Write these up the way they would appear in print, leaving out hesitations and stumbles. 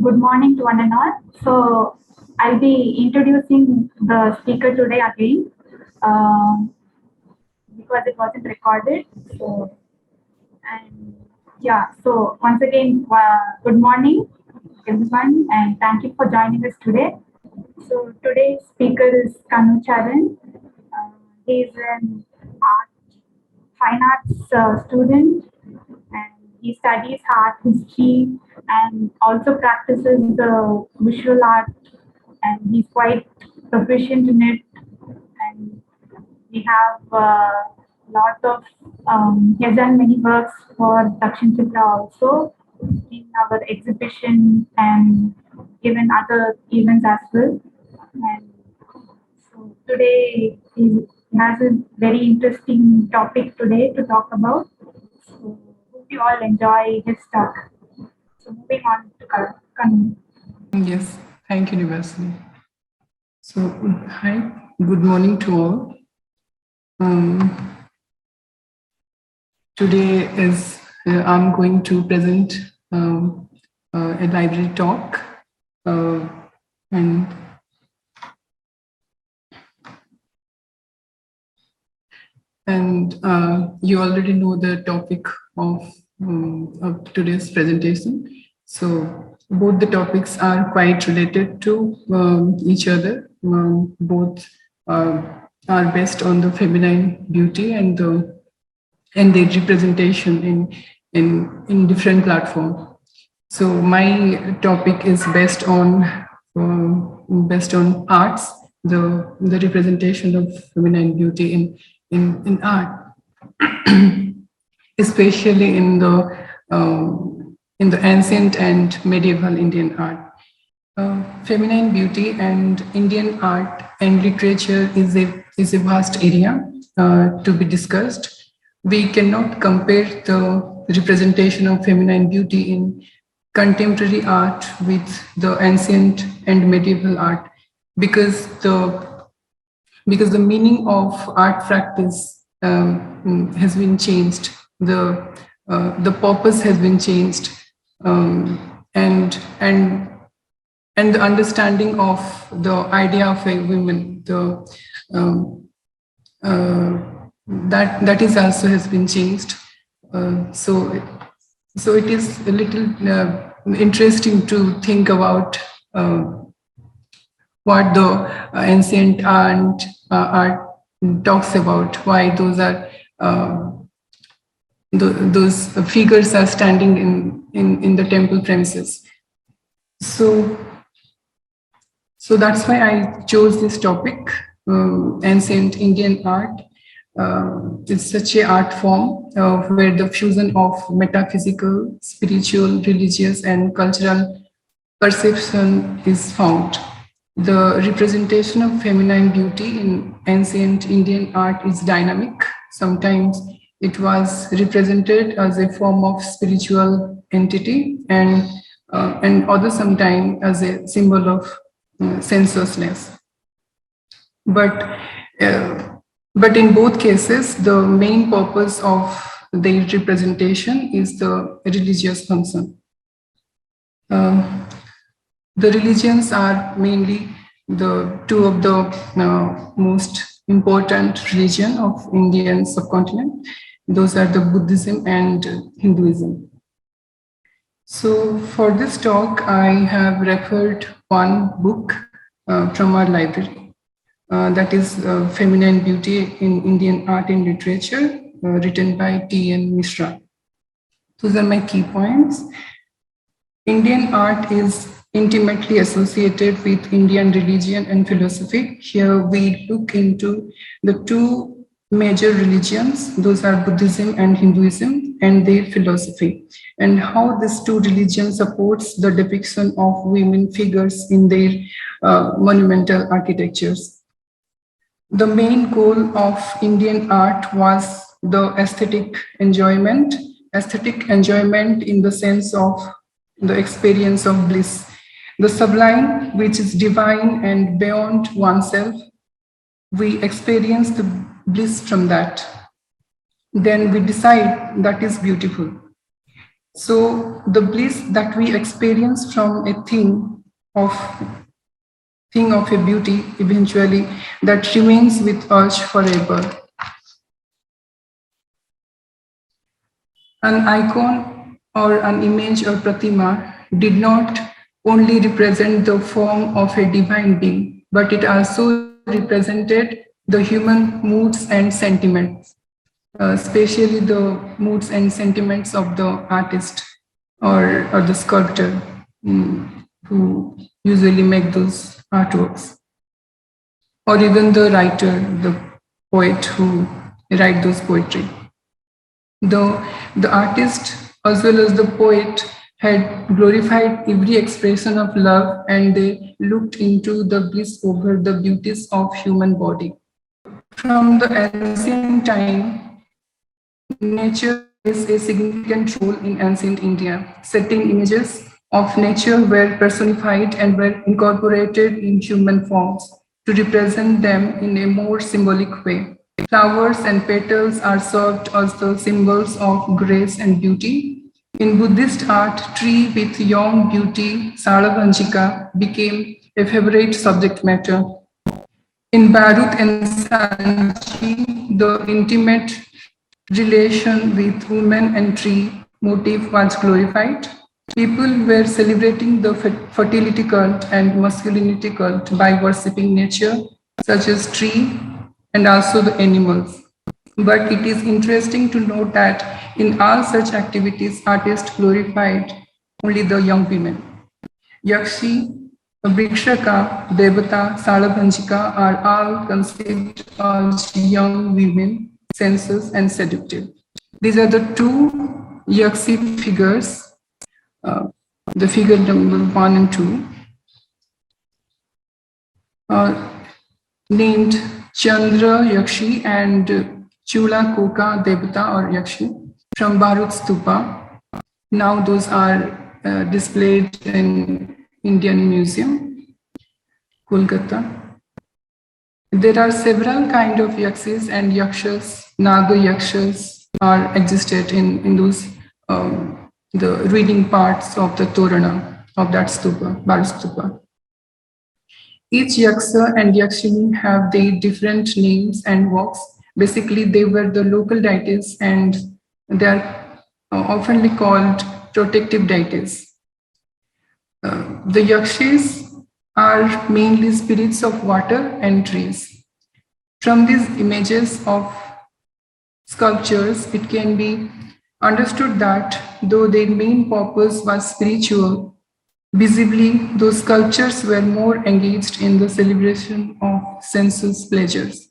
Good morning to one and all. So I'll be introducing the speaker today again um, because it wasn't recorded. So and yeah, so once again, good morning everyone, and thank you for joining us today. So today's speaker is Kahnu Charan. He is an fine arts student, and he studies art history and also practices the visual art, and he's quite proficient in it. And we have lot of he has done many works for Dakshin Chitra also in our exhibition and even other events as well. And so today he has a very interesting topic today to talk about. So hope you all enjoy his talk. So moving on to Kanu. Yes, thank you, Nivasani. So, hi, good morning to all. Today is I'm going to present a library talk, uh, and you already know the topic of today's presentation. So both the topics are quite related to each other. Both are based on the feminine beauty and their representation in different platforms. So my topic is based on arts, the representation of feminine beauty in art, especially in the ancient and medieval Indian art. Feminine beauty and Indian art and literature is a vast area to be discussed. We cannot compare the representation of feminine beauty in contemporary art with the ancient and medieval art because the meaning of art practice has been changed. The purpose has been changed, and the understanding of the idea of a woman, um, uh, that is also has been changed. So it is a little interesting to think about what the ancient art talks about, why those figures are standing in the temple premises. So that's why I chose this topic, ancient Indian art. It's such a art form where the fusion of metaphysical, spiritual, religious, and cultural perception is found. The representation of feminine beauty in ancient Indian art is dynamic. Sometimes it was represented as a form of spiritual entity, and other sometimes as a symbol of sensuousness. But but in both cases, the main purpose of their representation is the religious function. The religions are mainly the two of the most important religion of Indian subcontinent. Those are the Buddhism and Hinduism. So for this talk, I have referred one book from our library. That is Feminine Beauty in Indian Art and Literature, written by T.N. Mishra. Those are my key points. Indian art is intimately associated with Indian religion and philosophy. Here we look into the two major religions, those are Buddhism and Hinduism, and their philosophy, and how these two religions supports the depiction of women figures in their monumental architectures. The main goal of Indian art was the aesthetic enjoyment in the sense of the experience of bliss, the sublime, which is divine and beyond oneself. We experience the bliss from that. Then we decide that is beautiful. So the bliss that we experience from a of thing of a beauty eventually that remains with us forever. An icon or an image or pratima did not only represent the form of a divine being, but it also represented the human moods and sentiments, especially the moods and sentiments of the artist or the sculptor who usually make those artworks, or even the writer, the poet who write those poetry. The artist as well as the poet had glorified every expression of love and they looked into the bliss over the beauties of human body. From the ancient time, nature plays a significant role in ancient India. Certain images of nature were personified and were incorporated in human forms to represent them in a more symbolic way. Flowers and petals are served as the symbols of grace and beauty. In Buddhist art, tree with young beauty, Salavanjika, became a favorite subject matter. In Barut and Sanchi, the intimate relation with woman and tree motif was glorified. People were celebrating the fertility cult and masculinity cult by worshipping nature, such as tree and also the animals. But it is interesting to note that in all such activities, artists glorified only the young women. Yakshi, Brikshaka, Devata, Salabhanjika are all conceived as young women, sensuous and seductive. These are the two Yakshi figures, uh, the figure number 1 and 2, uh, named Chandra Yakshi and Chula Koka Devata or Yakshi from Bharut Stupa. Now those are displayed in Indian Museum, Kolkata. There are several kind of yakshis and yakshas. Naga yakshas are existed in those the reading parts of the Torana of that stupa, Bharut Stupa. Each yaksha and yakshini have their different names and works. Basically, they were the local deities and they are oftenly called protective deities. The yakshis are mainly spirits of water and trees. From these images of sculptures, it can be understood that though their main purpose was spiritual, visibly those sculptures were more engaged in the celebration of sensuous pleasures.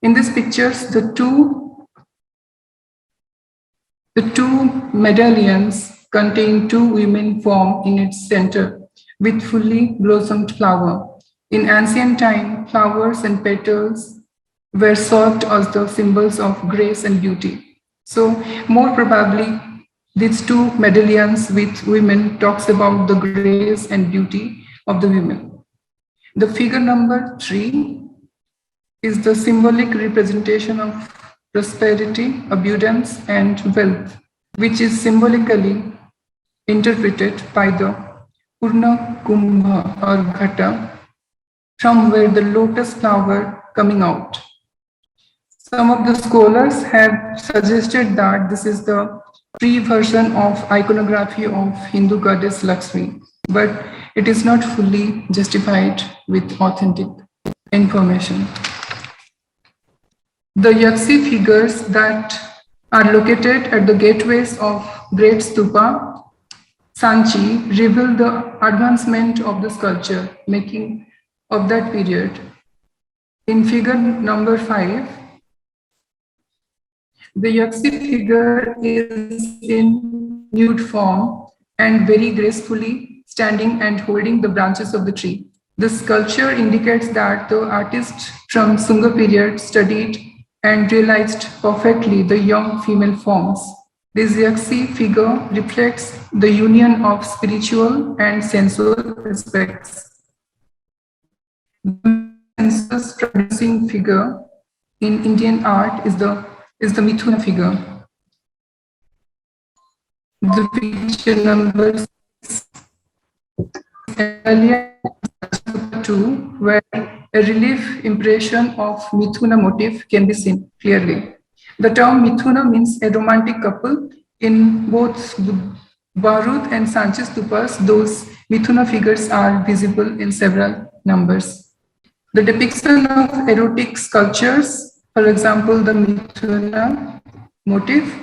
In these pictures, the two medallions contain two women formed in its center with fully blossomed flower. In ancient time, flowers and petals were served as the symbols of grace and beauty. So, more probably, these two medallions with women talks about the grace and beauty of the women. The figure number 3 is the symbolic representation of prosperity, abundance, and wealth, which is symbolically interpreted by the Purna Kumbha or Ghata, from where the lotus flower coming out. Some of the scholars have suggested that this is the pre-version of iconography of Hindu goddess Lakshmi, but it is not fully justified with authentic information. The Yaksi figures that are located at the gateways of Great Stupa, Sanchi, reveal the advancement of the sculpture making of that period. In figure number 5, the Yaksi figure is in nude form and very gracefully standing and holding the branches of the tree. This sculpture indicates that the artist from Sunga period studied and realized perfectly the young female forms. This Yaksi figure reflects the union of spiritual and sensual aspects. The sensuous producing figure in Indian art is the Mithuna figure. The picture number 6 earlier 2, where a relief impression of Mithuna motif can be seen clearly. The term Mithuna means a romantic couple. In both Barut and Sanchez Tupas, those Mithuna figures are visible in several numbers. The depiction of erotic sculptures, for example, the Mithuna motif,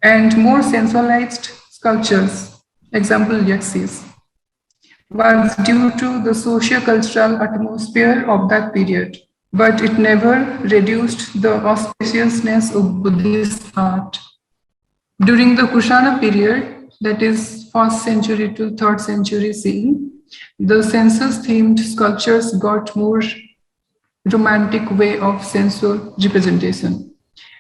and more sensualized sculptures, example, Yaxis, was due to the socio-cultural atmosphere of that period, but it never reduced the auspiciousness of Buddhist art. During the Kushana period, that is 1st century to 3rd century CE, the census-themed sculptures got more romantic way of sensual representation.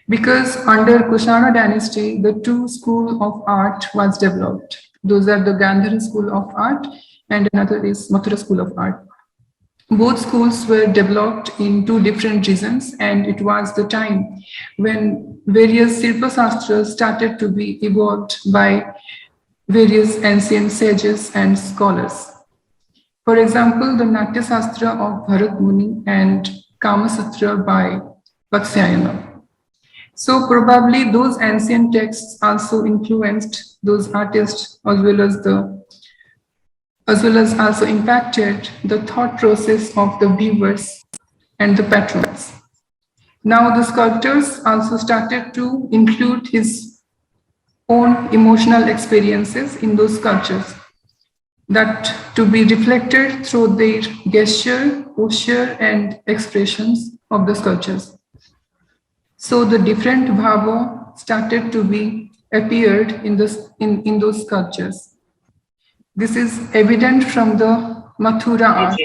Because under Kushana dynasty, the two school of art was developed. Those are the Gandhara school of art and another is Mathura school of art. Both schools were developed in two different regions, and it was the time when various Silpa Shastras started to be evolved by various ancient sages and scholars. For example, the Natya Shastra of Bharat Muni and Kama Sutra by Vatsyayana. So probably those ancient texts also influenced those artists as well as also impacted the thought process of the viewers and the patrons. Now the sculptors also started to include his own emotional experiences in those sculptures, that to be reflected through their gesture, posture, and expressions of the sculptures. So the different bhava started to be appeared in those sculptures. This is evident from the Mathura art.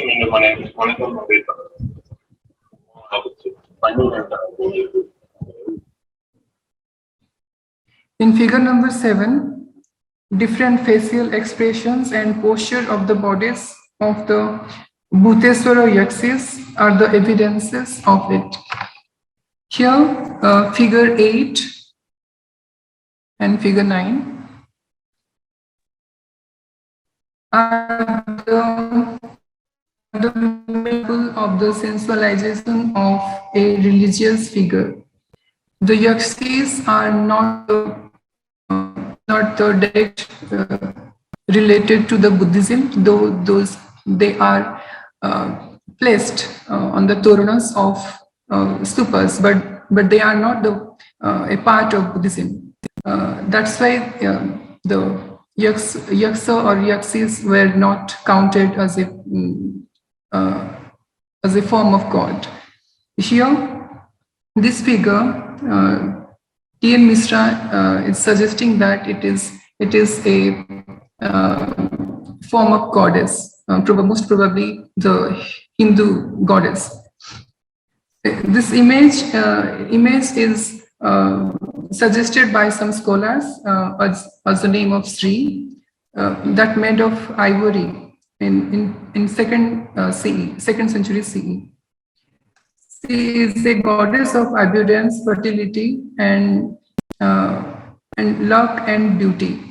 In figure number 7, different facial expressions and posture of the bodies of the Bhuteswara Yaksis are the evidences of it. Here, figure 8 and figure 9 are the miracle of the sensualization of a religious figure. The Yaksis are not the direct related to the Buddhism, though they are placed on the toranas of stupas, but they are not a part of Buddhism. That's why the Yaksa or Yaksis were not counted as a form of God. Here, this figure, T.N. Mishra is suggesting that it is a form of goddess, most probably the Hindu goddess. This image is suggested by some scholars as the name of Sri, that made of ivory in second century CE. She is a goddess of abundance, fertility, and luck and beauty.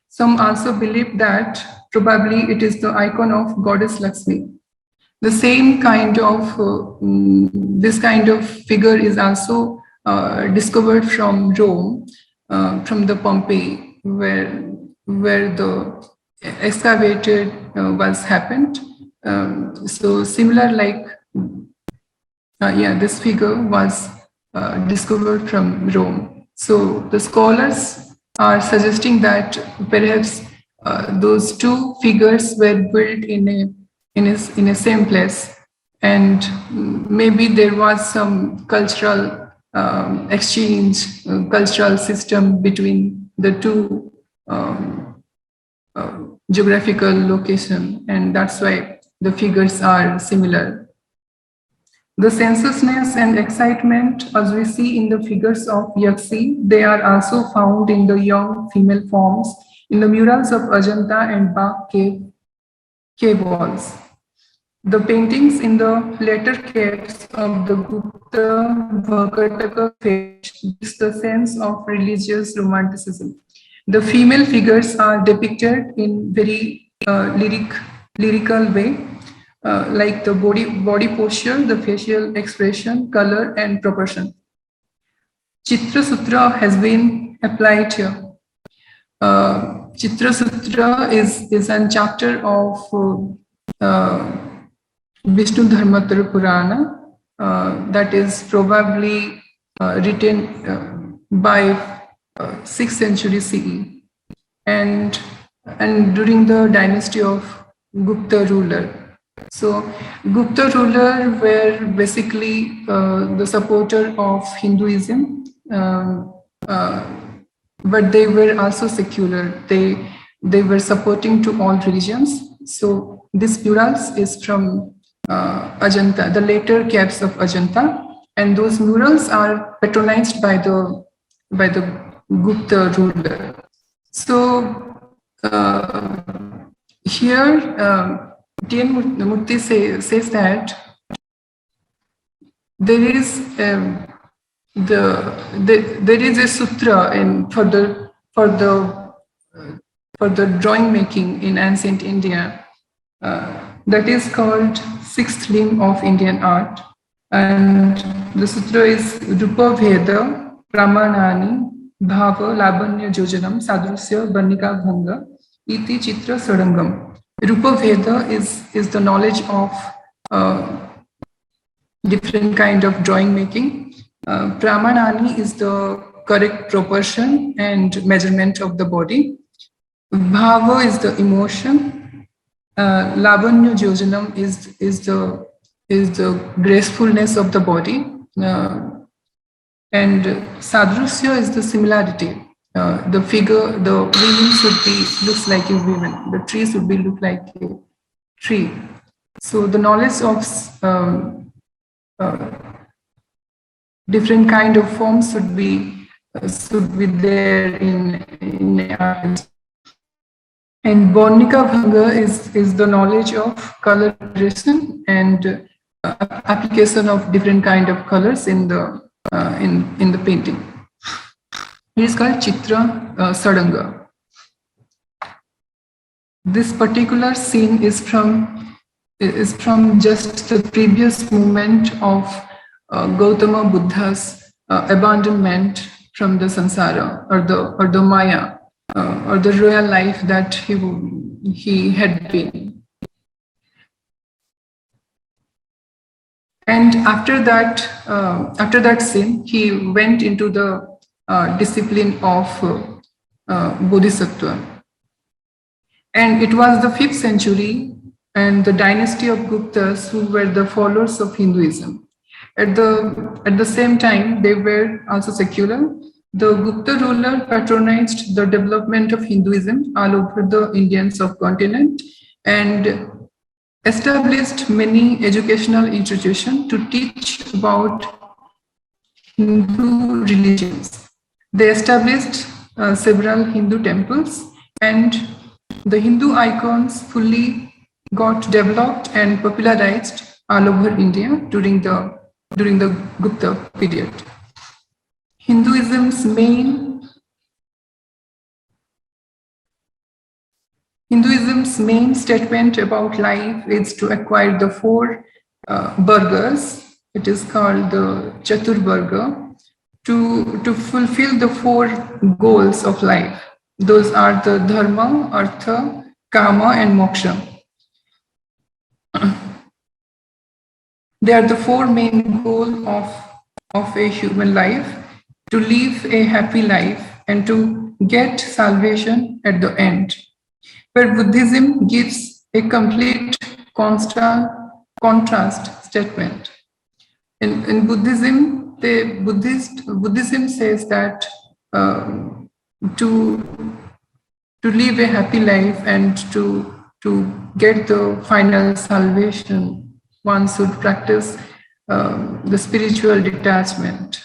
Some also believe that probably it is the icon of goddess Lakshmi. The same kind of this kind of figure is also discovered from Rome, from the Pompeii, where the excavated was happened. So similar like this figure was discovered from Rome. So the scholars are suggesting that perhaps those two figures were built in a same place, and maybe there was some cultural exchange, cultural system between the two geographical location, and that's why the figures are similar. The sensuousness and excitement, as we see in the figures of Yaksi, they are also found in the young female forms in the murals of Ajanta and Bak cave walls. The paintings in the later caves of the Gupta Vakataka phase gives the sense of religious romanticism. The female figures are depicted in very lyrical way, like the body posture, the facial expression, color, and proportion. Chitra Sutra has been applied here. Chitra Sutra is a chapter of Vishnu Dharmatara Purana that is probably written by 6th century CE and during the dynasty of Gupta ruler. So Gupta ruler were basically the supporter of Hinduism, but they were also secular. They were supporting to all religions. So this murals is from Ajanta, the later caves of Ajanta, and those murals are patronized by the Gupta ruler. So here, T.N. Murthy says that there is there is a sutra for the drawing making in ancient India that is called sixth limb of Indian art, and the sutra is Rupa Veda Pramanani Bhava Labanya Jojanam Sadrusya Barnika Bhanga Iti Chitra Sarangam. Rupa Veda is the knowledge of different kind of drawing making. Pramanani is the correct proportion and measurement of the body. Bhava is the emotion. Lavanya Jojanam is the gracefulness of the body. And Sadrusya is the similarity. The figure, the women should be looks like a woman. The tree should be look like a tree. So the knowledge of different kind of forms should be there in art. And Bornika Bhanga is the knowledge of coloration and application of different kind of colors in the painting. It is called Chitra Sadanga. This particular scene is from just the previous movement of Gautama Buddha's abandonment from the samsara or the Maya or the royal life that he had been. And after that scene, he went into the discipline of Bodhisattva. And it was the 5th century and the dynasty of Guptas who were the followers of Hinduism. At the same time, they were also secular. The Gupta ruler patronized the development of Hinduism all over the Indian subcontinent and established many educational institutions to teach about Hindu religions. They established several Hindu temples, and the Hindu icons fully got developed and popularized all over India during the Gupta period. Hinduism's main statement about life is to acquire the 4 burgas. It is called the Chatur Burga, to fulfill the 4 goals of life. Those are the dharma, artha, kama, and moksha. They are the 4 main goals of a human life: to live a happy life and to get salvation at the end. Where Buddhism gives a complete contrast statement. In Buddhism, Buddhism says that to live a happy life and to get the final salvation, one should practice the spiritual detachment.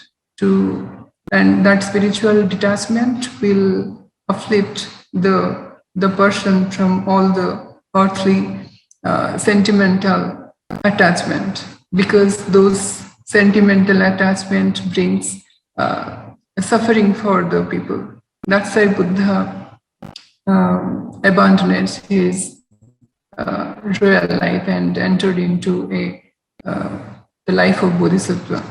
And that spiritual detachment will uplift the person from all the earthly sentimental attachment, because those sentimental attachment brings suffering for the people. That's why Buddha abandoned his real life and entered into the life of Bodhisattva.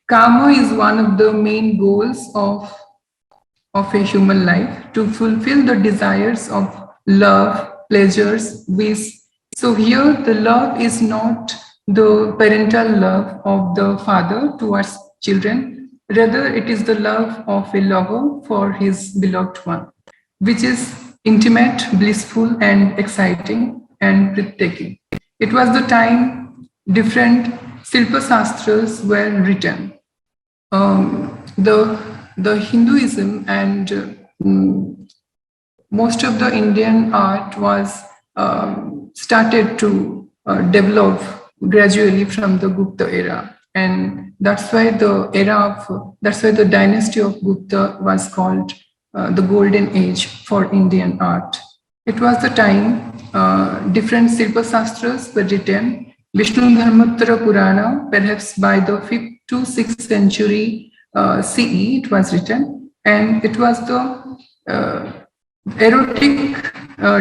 Karma is one of the main goals of a human life, to fulfill the desires of love, pleasures, wish. So here the love is not the parental love of the father towards children, rather it is the love of a lover for his beloved one, which is intimate, blissful and exciting and breathtaking. It was the time different Silpa Shastras were written. The Hinduism and most of the Indian art was started to develop gradually from the Gupta era, and that's why the dynasty of Gupta was called the golden age for Indian art. It was the time different Silpa Shastras were written. Vishnu Dharmottara Purana, perhaps by the 5th to 6th century CE, it was written, and it was the erotic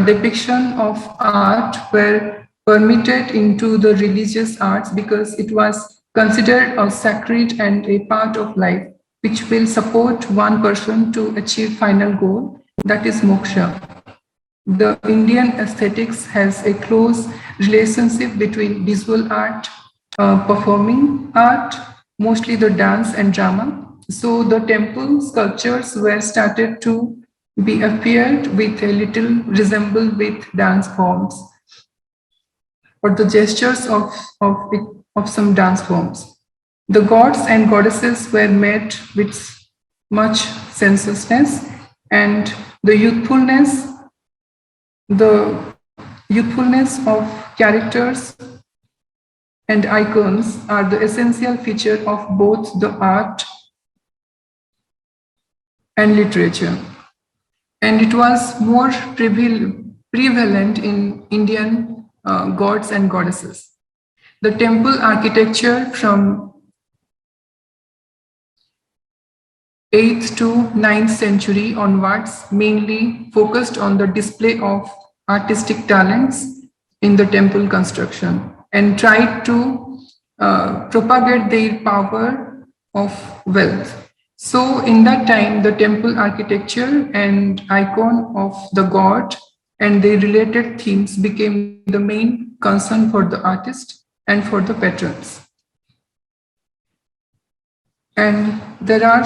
depiction of art were permitted into the religious arts because it was considered a sacred and a part of life which will support one person to achieve final goal, that is moksha. The Indian aesthetics has a close relationship between visual art, performing art, mostly the dance and drama. So the temple sculptures were started to be appeared with a little resemble with dance forms or the gestures of some dance forms. The gods and goddesses were made with much sensuousness, and the youthfulness of characters and icons are the essential feature of both the art and literature. And it was more prevalent in Indian gods and goddesses. The temple architecture from 8th to 9th century onwards mainly focused on the display of artistic talents in the temple construction and tried to propagate their power of wealth. So in that time, the temple architecture and icon of the god and their related themes became the main concern for the artist and for the patrons. And there were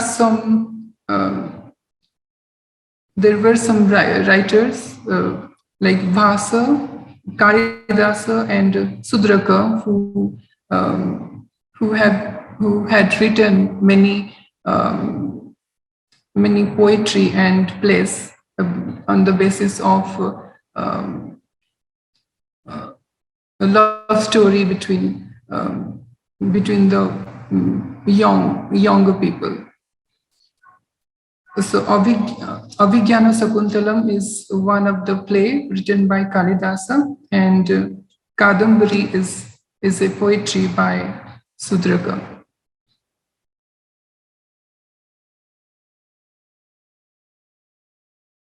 some writers like Bhasa, Kalidasa, and Sudraka who had written many poetry and plays on the basis of a love story between the younger people. So Abhigyana Sakuntalam is one of the play written by Kalidasa, and Kadambari is a poetry by Sudraka.